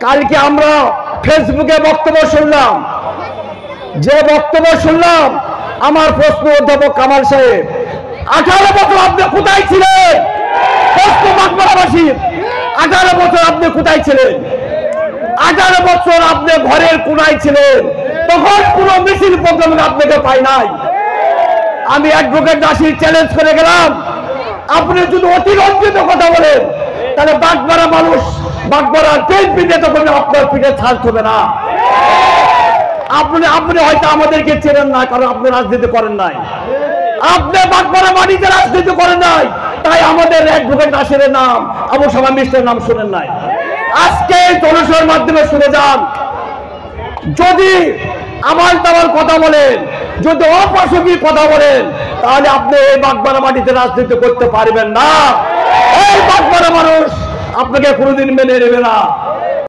কালকে আমরা ফেসবুকে বক্তব্য শুনলাম, যে বক্তব্য শুনলাম, আমার প্রশ্ন অধ্যাপক কামাল সাহেব, 18 বছর আপনি কোথায় ছিলেন? প্রশ্ন বাগমারাবাসী, 18 বছর আপনি কোথায় ছিলেন? 18 বছর আপনি ঘরের কোনায় ছিলেন, তখন কোন মিছিল প্রোগ্রামে আপনাকে পাই নাই। আমি অ্যাডভোকেট নাসির চ্যালেঞ্জ করে গেলাম, আপনি যদি অতিরঞ্জিত কথা বলেন তাহলে বাগমারা মানুষ, বাগমারার বিএনপি নেতা করলে আপনার পিঠে ছাড় হবে না। আপনি হয়তো আমাদেরকে চেনেন না, কারণ আপনি রাজনীতি করেন নাই, আপনি বাগমারা মাটিতে রাজনীতি করেন নাই, তাই আমাদের অ্যাডভোকেট নাসিরের নাম, আবু সালাম মিস্টার নাম শুনেন নাই। আজকে জনসভার মাধ্যমে শুনে যান, যদি আবাল তাবাল কথা বলেন, যদি অপ্রাসঙ্গিক কথা বলেন, তাহলে আপনি এই বাগমারা মাটিতে রাজনীতি করতে পারবেন না। এই বাগমারা মানুষ আপনাকে কোনোদিন মেনে নেবে না।